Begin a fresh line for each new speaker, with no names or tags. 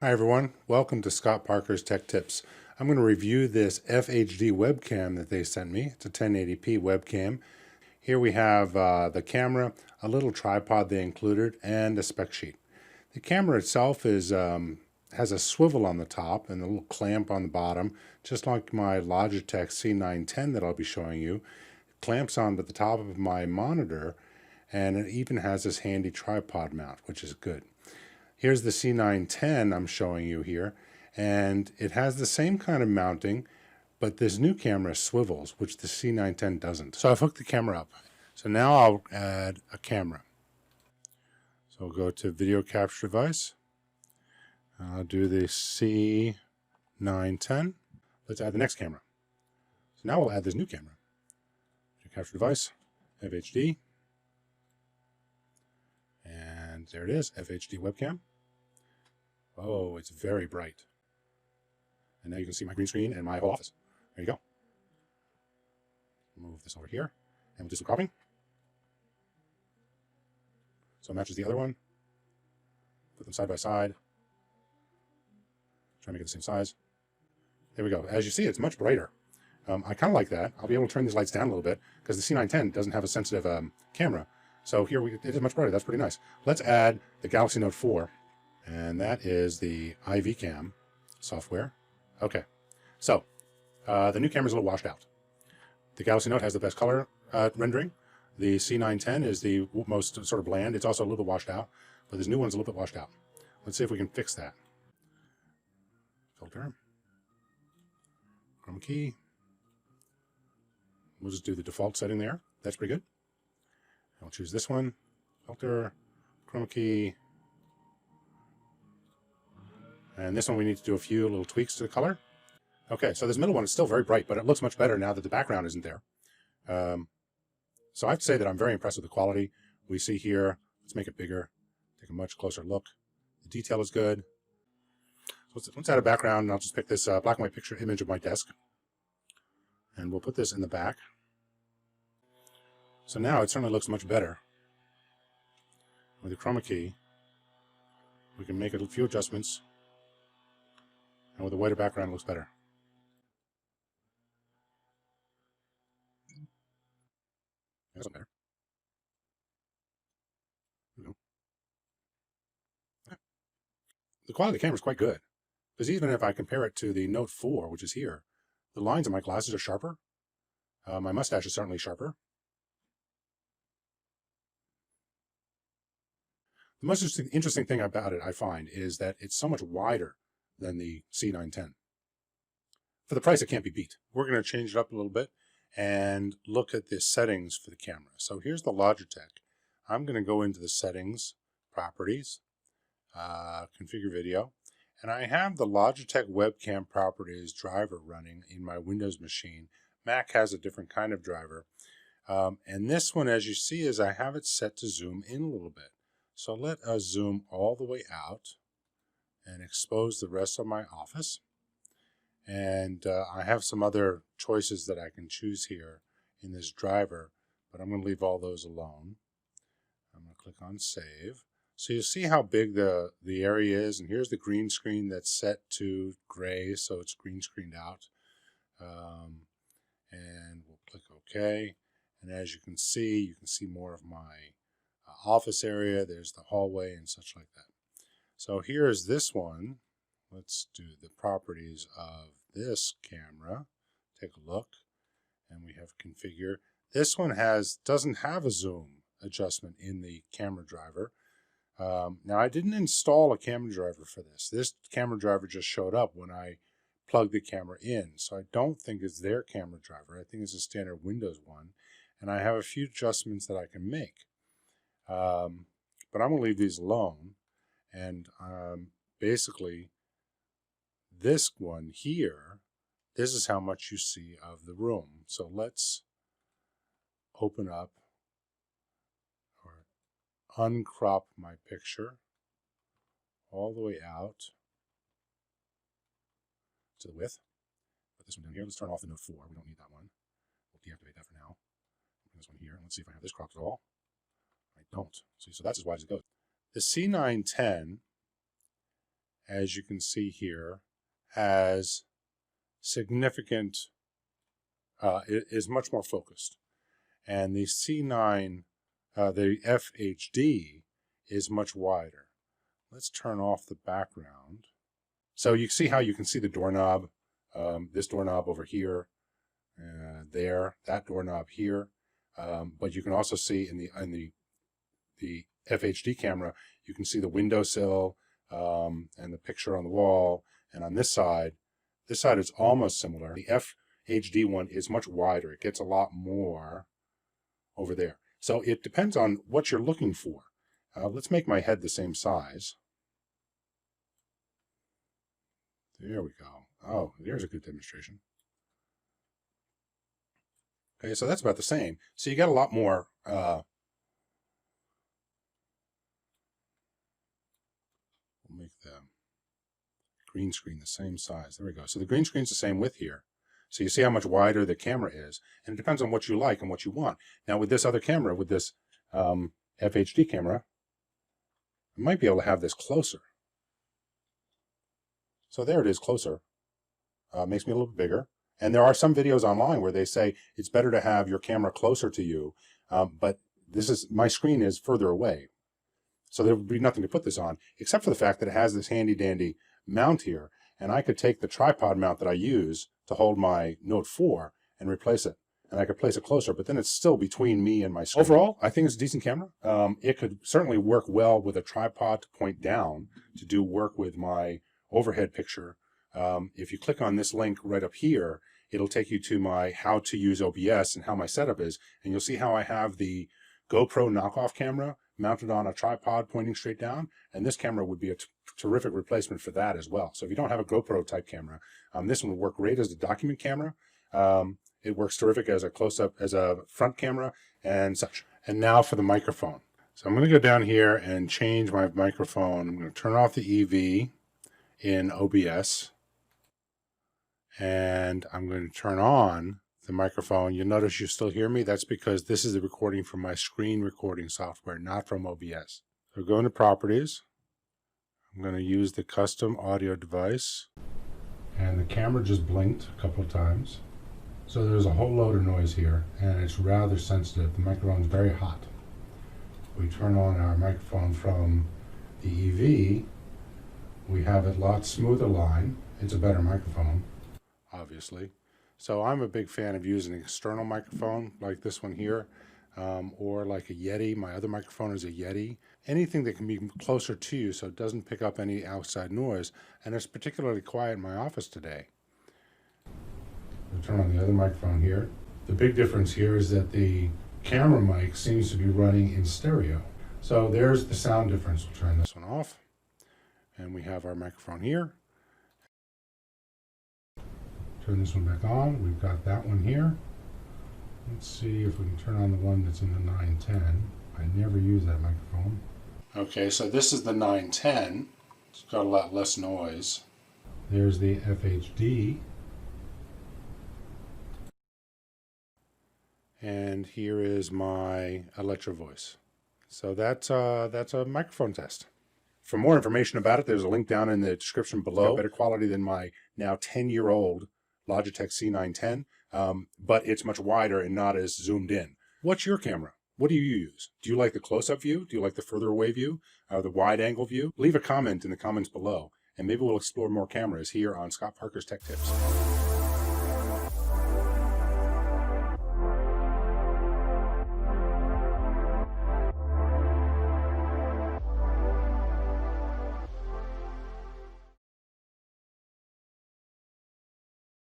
Hi everyone, welcome to Scott Parker's Tech Tips. I'm going to review this FHD webcam that they sent me. It's a 1080p webcam. Here we have the camera, a little tripod they included, and a spec sheet. The camera itself has a swivel on the top and a little clamp on the bottom, just like my Logitech C910 that I'll be showing you. It clamps onto the top of my monitor, and it even has this handy tripod mount, which is good. Here's the C910 I'm showing you here, and it has the same kind of mounting, but this new camera swivels, which the C910 doesn't. So I've hooked the camera up. So now I'll add a camera. So I'll go to video capture device. I'll do the C910. Let's add the next camera. So now we'll add this new camera. Video capture device, FHD. And there it is, FHD webcam. Oh, it's very bright. And now you can see my green screen and my whole office. There you go. Move this over here, and we'll do some cropping. So it matches the other one. Put them side by side. Try and make it the same size. There we go. As you see, it's much brighter. I kind of like that. I'll be able to turn these lights down a little bit because the C910 doesn't have a sensitive camera. So here it is much brighter. That's pretty nice. Let's add the Galaxy Note 4. And that is the IV-Cam software. Okay, so the new camera is a little washed out. The Galaxy Note has the best color rendering. The C910 is the most sort of bland. It's also a little bit washed out, but this new one's a little bit washed out. Let's see if we can fix that. Filter. Chroma key. We'll just do the default setting there. That's pretty good. I'll choose this one. Filter. Chroma key. And this one we need to do a few little tweaks to the color. Okay, so this middle one is still very bright, but it looks much better now that the background isn't there. So I have to say that I'm very impressed with the quality we see here. Let's make it bigger, take a much closer look. The detail is good. So let's add a background, and I'll just pick this black and white picture image of my desk. And we'll put this in the back. So now it certainly looks much better. With the chroma key, we can make a few adjustments. And with a whiter background, it looks better. That's better. The quality of the camera is quite good, because even if I compare it to the Note 4, which is here, the lines of my glasses are sharper. My mustache is certainly sharper. The most interesting thing about it, I find, is that it's so much wider than the C910. For the price, it can't be beat. We're going to change it up a little bit and look at the settings for the camera. So here's the Logitech. I'm going to go into the settings, properties, configure video, and I have the Logitech webcam properties driver running in my Windows machine. Mac has a different kind of driver. And this one, as you see, is I have it set to zoom in a little bit. So let us zoom all the way out and expose the rest of my office. And I have some other choices that I can choose here in this driver, but I'm going to leave all those alone. I'm going to click on Save. So you see how big the area is, and here's the green screen that's set to gray, so it's green screened out. And we'll click OK. And as you can see more of my office area. There's the hallway and such like that. So here is this one. Let's do the properties of this camera. Take a look, and we have configure. This one doesn't have a zoom adjustment in the camera driver. Now I didn't install a camera driver for this. This camera driver just showed up when I plugged the camera in, so I don't think it's their camera driver. I think it's a standard Windows one, and I have a few adjustments that I can make. But I'm going to leave these alone, and basically this one here, this is how much you see of the room. So let's open up or uncrop my picture all the way out to the width. Put this one down here. Let's turn off the Note 4. We don't need that one. We'll deactivate that for now. Bring this one here. Let's see if I have this cropped at all. I don't. See, so that's as wide as it goes. The C910 as you can see here, has significant, is much more focused. And the C9, the FHD is much wider. Let's turn off the background. So you see how you can see the doorknob, this doorknob over here, there, that doorknob here. But you can also see in the FHD camera, you can see the windowsill and the picture on the wall. And on this side is almost similar. The FHD one is much wider. It gets a lot more over there. So it depends on what you're looking for. Let's make my head the same size. There we go. Oh, there's a good demonstration. Okay, so that's about the same. So you got a lot more. We'll make the green screen the same size. There we go. So the green screen's the same width here. So you see how much wider the camera is. And it depends on what you like and what you want. Now with this other camera, with this FHD camera, I might be able to have this closer. So there it is, closer. Makes me a little bit bigger. And there are some videos online where they say it's better to have your camera closer to you, but my screen is further away. So there would be nothing to put this on, except for the fact that it has this handy dandy mount here. And I could take the tripod mount that I use to hold my Note 4 and replace it. And I could place it closer, but then it's still between me and my screen. Overall, I think it's a decent camera. It could certainly work well with a tripod to point down to do work with my overhead picture. If you click on this link right up here, it'll take you to my how to use OBS and how my setup is, and you'll see how I have the GoPro knockoff camera mounted on a tripod pointing straight down, and this camera would be a terrific replacement for that as well. So if you don't have a GoPro type camera, this one would work great as a document camera. It works terrific as a close-up, as a front camera and such. And now for the microphone. So I'm going to go down here and change my microphone. I'm going to turn off the EV in OBS. And I'm going to turn on the microphone. You'll notice you still hear me. That's because this is the recording from my screen recording software, not from OBS. So go into Properties. I'm going to use the custom audio device. And the camera just blinked a couple of times. So there's a whole load of noise here, and it's rather sensitive. The microphone's very hot. We turn on our microphone from the EV. We have a lot smoother line. It's a better microphone, obviously. So I'm a big fan of using an external microphone like this one here, or like a Yeti. My other microphone is a Yeti. Anything that can be closer to you so it doesn't pick up any outside noise. And it's particularly quiet in my office today. We'll turn on the other microphone here. The big difference here is that the camera mic seems to be running in stereo. So there's the sound difference. We'll turn this one off. And we have our microphone here. Turn this one back on. We've got that one here. Let's see if we can turn on the one that's in the 910. I never use that microphone. Okay, so this is the 910. It's got a lot less noise. There's the FHD. And here is my Electro Voice. So that's a microphone test. For more information about it, there's a link down in the description below. Better quality than my now 10-year-old Logitech C910, but it's much wider and not as zoomed in. What's your camera? What do you use? Do you like the close-up view? Do you like the further away view? The wide-angle view? Leave a comment in the comments below, and maybe we'll explore more cameras here on Scott Parker's Tech Tips.